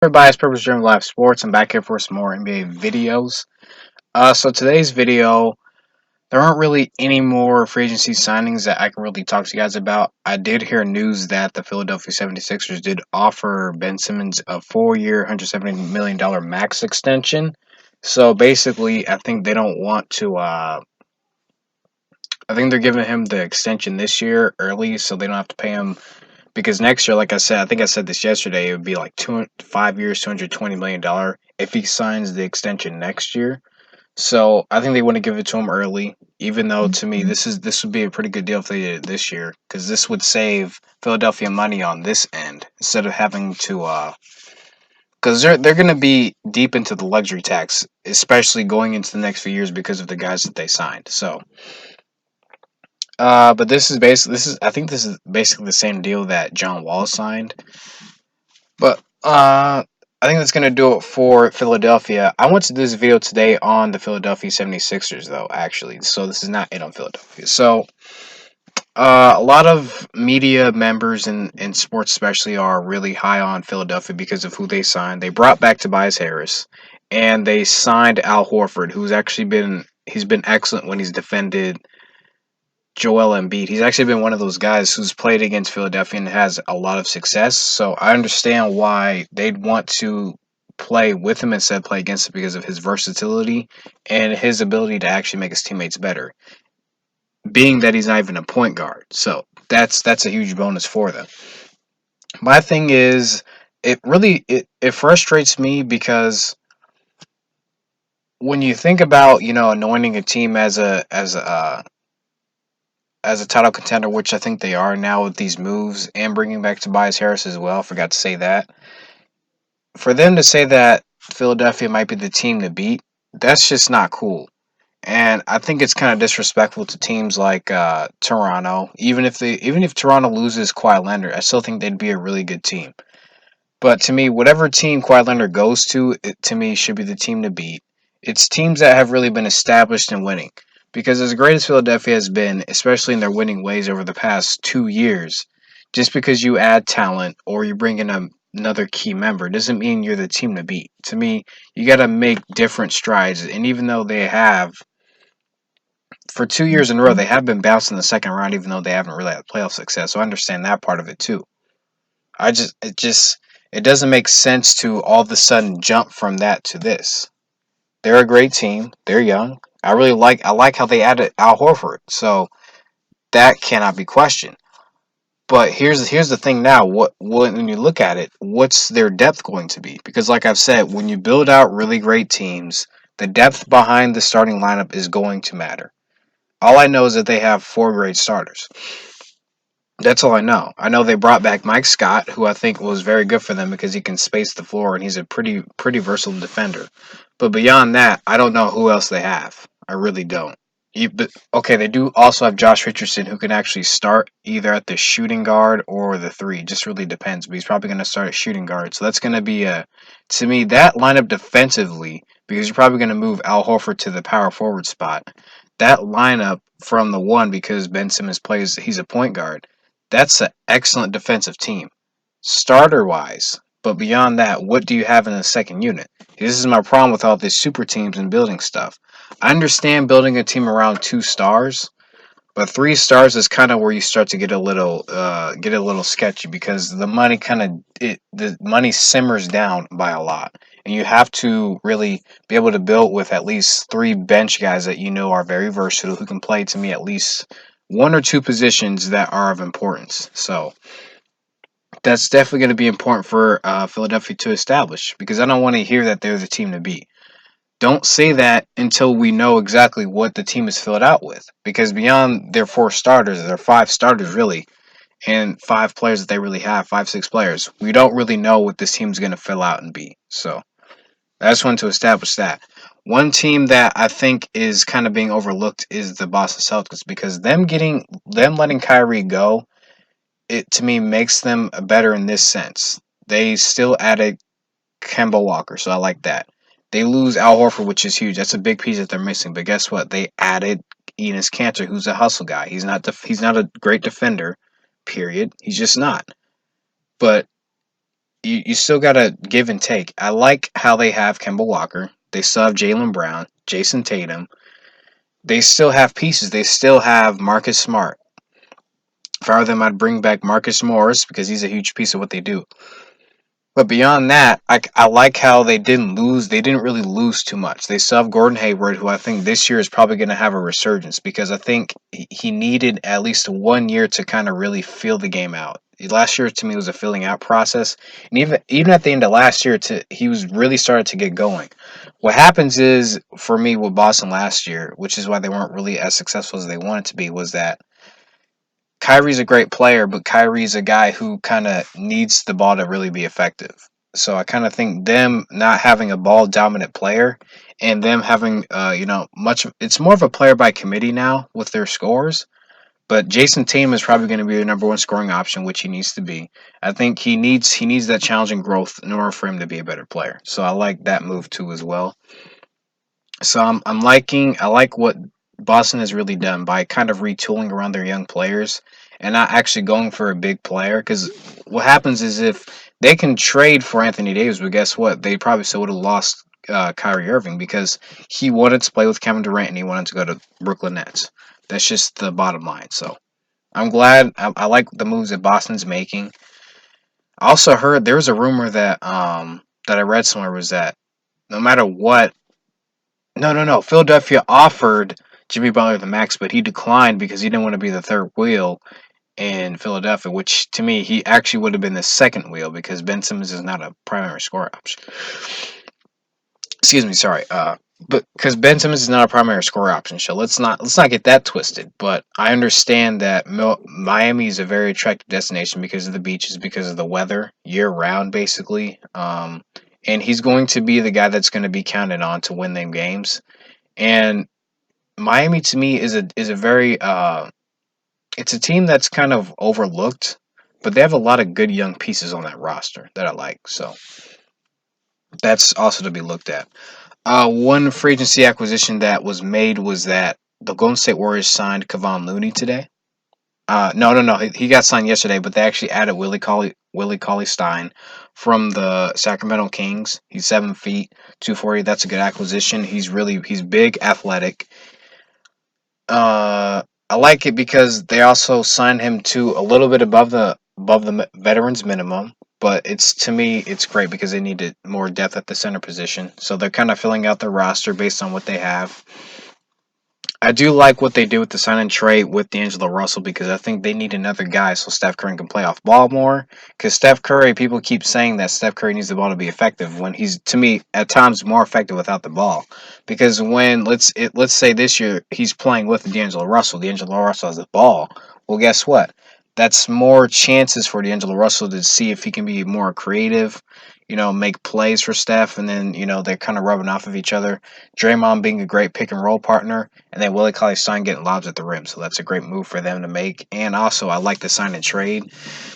for Bias Purpose Driven Live Sports. I'm back here for some more NBA videos. So today's video, there aren't really any more free agency signings that I can really talk to you guys about. I did hear news that the Philadelphia 76ers did offer Ben Simmons a 4-year, $170 million max extension. So basically, I think they don't want to. I think they're giving him the extension this year early, so they don't have to pay him because next year, like I said, I think I said this yesterday, it would be like 5 years, $220 million if he signs the extension next year. So I think they want to give it to him early, even though to me this would be a pretty good deal if they did it this year, because this would save Philadelphia money on this end instead of having to because they're going to be deep into the luxury tax, especially going into the next few years because of the guys that they signed. So but I think this is basically the same deal that John Wall signed. But I think that's going to do it for Philadelphia. I went to this video today on the Philadelphia 76ers, though, actually. So this is not it on Philadelphia. So a lot of media members in sports, especially, are really high on Philadelphia because of who they signed. They brought back Tobias Harris, and they signed Al Horford, who's actually been excellent when he's defended Joel Embiid. He's actually been one of those guys who's played against Philadelphia and has a lot of success. So I understand why they'd want to play with him instead of play against him because of his versatility and his ability to actually make his teammates better. Being that he's not even a point guard, so that's a huge bonus for them. My thing is, it frustrates me because when you think about anointing a team as a title contender, which I think they are now with these moves and bringing back Tobias Harris as well. I forgot to say that. For them to say that Philadelphia might be the team to beat, that's just not cool. And I think it's kind of disrespectful to teams like Toronto. Even if Toronto loses Kawhi Leonard, I still think they'd be a really good team. But to me, whatever team Kawhi Leonard goes to, to me should be the team to beat. It's teams that have really been established in winning. Because as great as Philadelphia has been, especially in their winning ways over the past 2 years, just because you add talent or you bring in another key member doesn't mean you're the team to beat. To me, you got to make different strides. And even though they have, for 2 years in a row, they have been bounced in the second round, even though they haven't really had playoff success. So I understand that part of it too. It doesn't make sense to all of a sudden jump from that to this. They're a great team. They're young. I like how they added Al Horford. So that cannot be questioned. But here's the thing now. When you look at it, what's their depth going to be? Because like I've said, when you build out really great teams, the depth behind the starting lineup is going to matter. All I know is that they have four great starters. That's all I know. I know they brought back Mike Scott, who I think was very good for them because he can space the floor and he's a pretty versatile defender. But beyond that, I don't know who else they have. I really don't. Okay, they do also have Josh Richardson, who can actually start either at the shooting guard or the three. Just really depends. But he's probably going to start at shooting guard. So that's going to be to me, that lineup defensively, because you're probably going to move Al Horford to the power forward spot. That lineup from the one, because Ben Simmons he's a point guard. That's an excellent defensive team, starter wise. But beyond that, what do you have in the second unit? This is my problem with all these super teams and building stuff. I understand building a team around 2 stars, but 3 stars is kind of where you start to get a little sketchy because the money simmers down by a lot, and you have to really be able to build with at least three bench guys that you know are very versatile who can play to me at least one or two positions that are of importance. So that's definitely going to be important for Philadelphia to establish because I don't want to hear that they're the team to beat. Don't say that until we know exactly what the team is filled out with. Because beyond their 4 starters, there are 5 starters really, and 5 players that they really have, 5, 6 players. We don't really know what this team's going to fill out and be. So I just want to establish that. One team that I think is kind of being overlooked is the Boston Celtics because them letting Kyrie go, it to me makes them better in this sense. They still added Kemba Walker, so I like that. They lose Al Horford, which is huge. That's a big piece that they're missing. But guess what? They added Enes Kanter, who's a hustle guy. He's not a great defender, period. He's just not. But you still gotta give and take. I like how they have Kemba Walker. They still have Jalen Brown, Jason Tatum. They still have pieces. They still have Marcus Smart. If I were them, I'd bring back Marcus Morris because he's a huge piece of what they do. But beyond that, I like how they didn't lose. They didn't really lose too much. They still have Gordon Hayward, who I think this year is probably going to have a resurgence because I think he needed at least 1 year to kind of really feel the game out. Last year to me was a filling out process, and even at the end of last year, he was really started to get going. What happens is for me with Boston last year, which is why they weren't really as successful as they wanted to be, was that Kyrie's a great player, but Kyrie's a guy who kind of needs the ball to really be effective. So I kind of think them not having a ball dominant player and them having much it's more of a player by committee now with their scores. But Jason Tatum is probably going to be the number one scoring option, which he needs to be. I think he needs that challenging growth in order for him to be a better player. So I like that move too as well. So I like what Boston has really done by kind of retooling around their young players and not actually going for a big player. Because what happens is if they can trade for Anthony Davis, but guess what? They probably still would have lost Kyrie Irving because he wanted to play with Kevin Durant and he wanted to go to Brooklyn Nets. That's just the bottom line. So I'm glad. I like the moves that Boston's making. I also heard there was a rumor that I read somewhere was that no matter what, no. Philadelphia offered Jimmy Butler the max, but he declined because he didn't want to be the third wheel in Philadelphia, which to me, he actually would have been the second wheel because Ben Simmons is not a primary score option. Excuse me, sorry. But because Ben Simmons is not a primary score option, so let's not get that twisted. But I understand that Miami is a very attractive destination because of the beaches, because of the weather year round, basically. And he's going to be the guy that's going to be counted on to win them games. And Miami to me is a very it's a team that's kind of overlooked, but they have a lot of good young pieces on that roster that I like. So that's also to be looked at. One free agency acquisition that was made was that the Golden State Warriors signed Kevon Looney today. No. He got signed yesterday, but they actually added Willie Cauley Stein from the Sacramento Kings. He's 7 feet, 240. That's a good acquisition. He's big, athletic. I like it because they also signed him to a little bit above the veterans minimum. But it's to me, it's great because they needed more depth at the center position. So they're kind of filling out their roster based on what they have. I do like what they do with the sign and trade with D'Angelo Russell because I think they need another guy so Steph Curry can play off ball more. Because Steph Curry, people keep saying that Steph Curry needs the ball to be effective when he's, to me, at times more effective without the ball. Because when let's say this year he's playing with D'Angelo Russell, D'Angelo Russell has the ball. Well, guess what? That's more chances for D'Angelo Russell to see if he can be more creative, make plays for Steph, and then they're kind of rubbing off of each other. Draymond being a great pick and roll partner, and then Willie Cauley Stein getting lobs at the rim. So that's a great move for them to make. And also, I like the sign and trade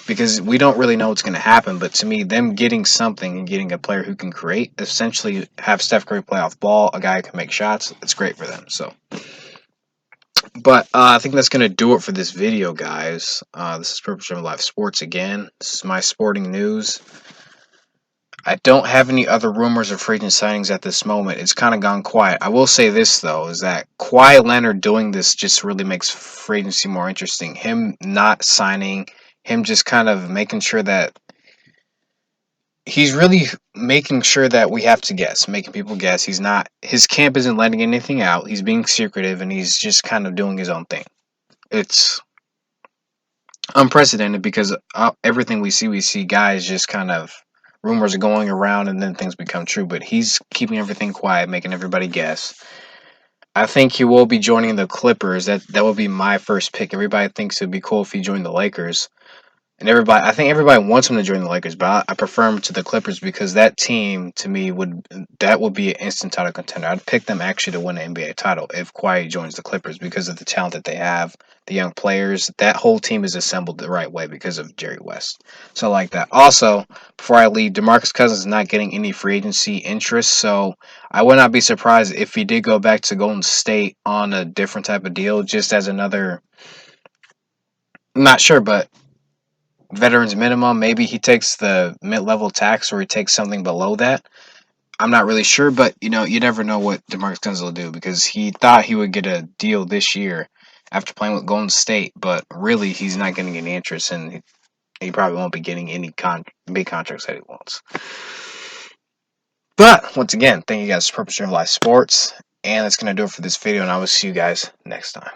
because we don't really know what's going to happen. But to me, them getting something and getting a player who can create, essentially have Steph Curry play off ball, a guy who can make shots, it's great for them. So, but I think that's going to do it for this video, guys. This is Purple Driven Live Sports again. This is my sporting news. I don't have any other rumors of free agent signings at this moment. It's kind of gone quiet. I will say this though, is that Kawhi Leonard doing this just really makes free agency more interesting. Him not signing, him just kind of making sure that he's really making sure that we have to guess, making people guess. His camp isn't letting anything out. He's being secretive and he's just kind of doing his own thing. It's unprecedented because everything we see guys just kind of rumors are going around and then things become true, but he's keeping everything quiet, making everybody guess. I think he will be joining the Clippers. That will be my first pick. Everybody thinks it'd be cool if he joined the Lakers. And I think everybody wants him to join the Lakers, but I prefer him to the Clippers because that team, to me, would be an instant title contender. I'd pick them actually to win an NBA title if Kawhi joins the Clippers because of the talent that they have, the young players. That whole team is assembled the right way because of Jerry West. So I like that. Also, before I leave, DeMarcus Cousins is not getting any free agency interest, so I would not be surprised if he did go back to Golden State on a different type of deal, just as another. I'm not sure, but veterans minimum. Maybe he takes the mid-level tax, or he takes something below that. I'm not really sure, but you never know what DeMarcus Cousins will do, because he thought he would get a deal this year after playing with Golden State, but really he's not getting any interest, and he probably won't be getting any big contracts that he wants. But once again, thank you guys for Purpose Driven Life Sports, and that's gonna do it for this video, and I will see you guys next time.